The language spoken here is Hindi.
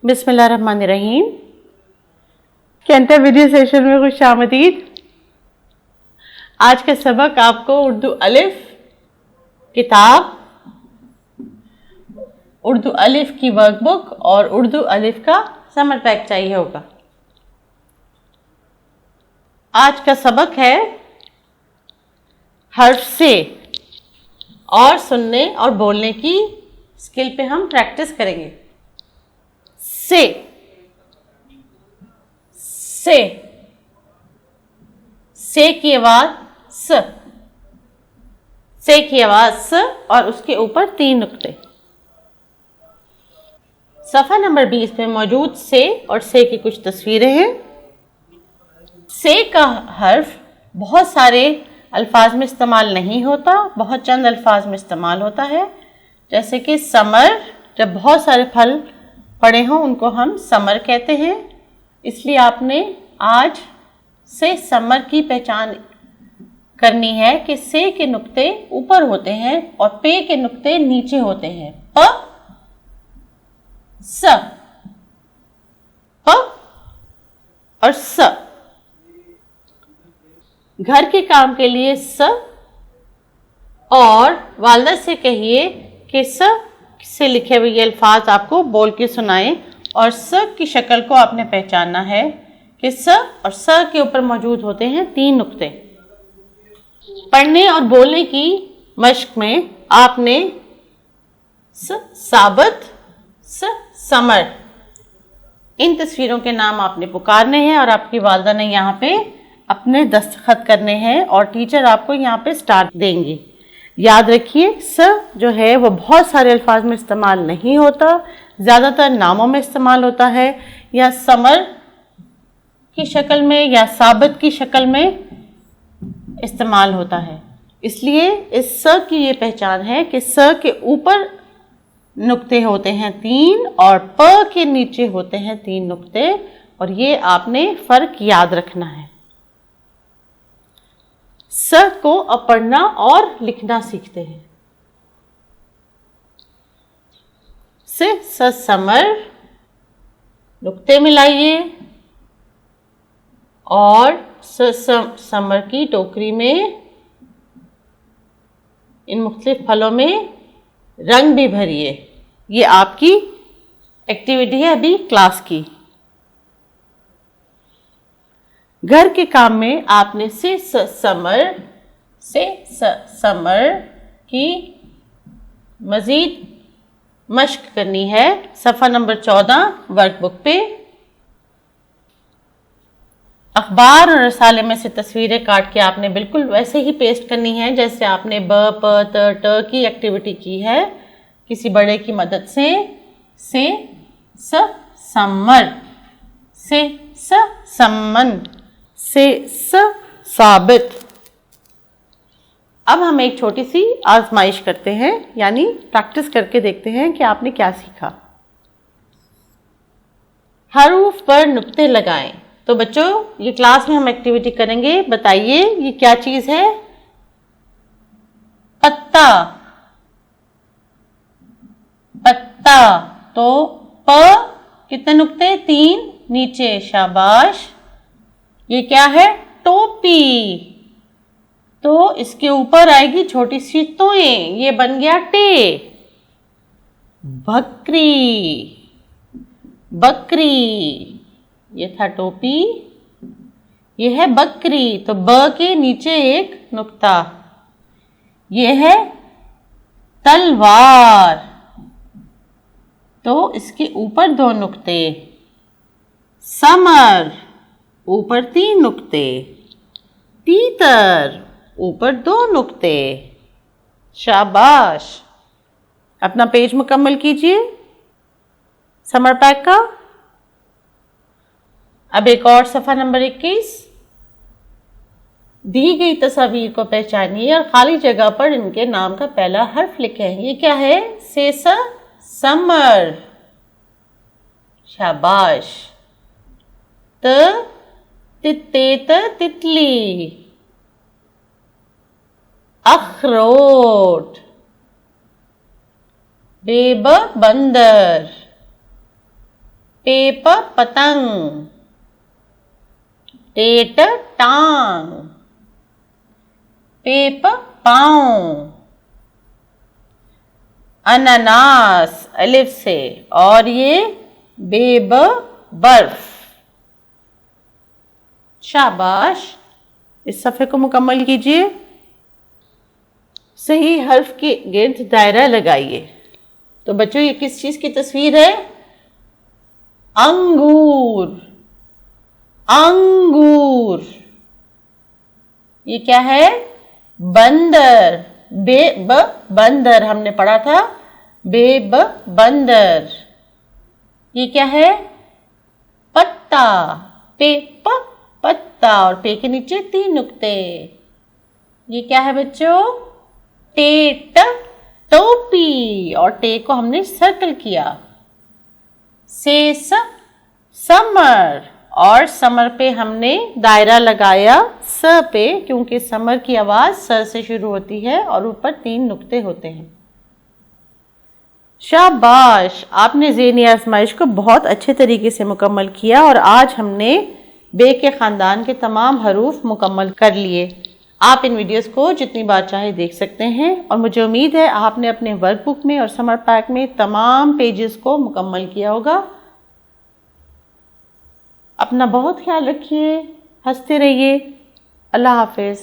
बिस्मिल्लाहिर्रहमानिर्रहीम। कैंटर वीडियो सेशन में खुशामदीद। आज का सबक आपको उर्दू अलिफ किताब, उर्दू अलिफ की वर्कबुक और उर्दू अलिफ का समर पैक चाहिए होगा। आज का सबक है हर्फ से और सुनने और बोलने की स्किल पे हम प्रैक्टिस करेंगे। से की आवाज स, से की आवाज स और उसके ऊपर 3 नुक्ते। सफ़ा नंबर 20 पे मौजूद से और से की कुछ तस्वीरें हैं। से का हर्फ बहुत सारे अल्फाज में इस्तेमाल नहीं होता, बहुत चंद अल्फाज में इस्तेमाल होता है। जैसे कि समर, जब बहुत सारे फल पड़े हों उनको हम समर कहते हैं। इसलिए आपने आज से समर की पहचान करनी है कि से के नुक्ते ऊपर होते हैं और पे के नुक्ते नीचे होते हैं। प और स। घर के काम के लिए स, और वालदा से कहिए कि स से लिखे हुए ये अल्फाज आपको बोल के सुनाएं और स की शक्ल को आपने पहचानना है कि स और स के ऊपर मौजूद होते हैं 3 नुक्ते। पढ़ने और बोलने की मश्क में आपने साबत, समर, इन तस्वीरों के नाम आपने पुकारने हैं और आपकी वालदा ने यहाँ पे अपने दस्तखत करने हैं और टीचर आपको यहाँ पे स्टार देंगी। याद रखिए स जो है वो बहुत सारे अल्फाज में इस्तेमाल नहीं होता, ज़्यादातर नामों में इस्तेमाल होता है या समर की शक्ल में या साबित की शक्ल में इस्तेमाल होता है। इसलिए इस स की ये पहचान है कि स के ऊपर नुक्ते होते हैं 3 और प के नीचे होते हैं 3 नुक्ते, और ये आपने फ़र्क याद रखना है। स को अब पढ़ना और लिखना सीखते हैं। से समर, नुक्ते मिलाइए और समर की टोकरी में इन मुख्तलिफ फलों में रंग भी भरिए। ये आपकी एक्टिविटी है अभी क्लास की। घर के काम में आपने से समर की मज़ीद मश्क करनी है। सफ़ा नंबर 14 वर्कबुक पे अखबार और रसाले में से तस्वीरें काट के आपने बिल्कुल वैसे ही पेस्ट करनी है जैसे आपने ब, प, त की एक्टिविटी की है किसी बड़े की मदद से। समर, समन, साबित। अब हम एक छोटी सी आजमाइश करते हैं, यानी प्रैक्टिस करके देखते हैं कि आपने क्या सीखा। हरूफ पर नुक्ते लगाएं। तो बच्चों ये क्लास में हम एक्टिविटी करेंगे। बताइए ये क्या चीज है? पत्ता, तो प कितने नुक्ते? 3 नीचे, शाबाश। ये क्या है? टोपी, तो इसके ऊपर आएगी छोटी सी तोएं, ये बन गया टे। बकरी, ये था टोपी, ये है बकरी, तो ब के नीचे एक नुक्ता। ये है तलवार, तो इसके ऊपर 2 नुक्ते। समर, ऊपर 3 नुक्ते। तीतर, ऊपर 2 नुक्ते। शाबाश। अपना पेज मुकम्मल कीजिए समर पैक का। अब एक और सफ़ा नंबर 21। दी गई तस्वीर को पहचानिए और खाली जगह पर इनके नाम का पहला हर्फ लिखें। ये क्या है? से समर, शाबाश। तितली, अखरोट। बंदर, पे प पतंग, टे ट टांग, पे प पाँव, अनानास अलिफ से, और ये बेब बर्फ। शाबाश, इस सफ़े को मुकम्मल कीजिए। सही हर्फ के गिर्द दायरा लगाइए। तो बच्चों ये किस चीज़ की तस्वीर है? अंगूर, अंगूर। ये क्या है? बंदर, बे ब बंदर हमने पढ़ा था, बे ब बंदर। ये क्या है? पत्ता, पे प पत्ता, और पे के नीचे 3 नुक्ते। ये क्या है बच्चों? टे ट टोपी, और टे को हमने सर्कल किया। से स समर, और समर पे हमने दायरा लगाया स पे, क्योंकि समर की आवाज स से शुरू होती है और ऊपर 3 नुक्ते होते हैं। शाबाश, आपने ज़हनी आजमाइश को बहुत अच्छे तरीके से मुकम्मल किया और आज हमने बे के ख़ानदान के तमाम हरूफ मुकम्मल कर लिए। आप इन वीडियोस को जितनी बार चाहे देख सकते हैं और मुझे उम्मीद है आपने अपने वर्कबुक में और समर पैक में तमाम पेजेस को मुकम्मल किया होगा। अपना बहुत ख्याल रखिए, हंसते रहिए। अल्लाह हाफिज़।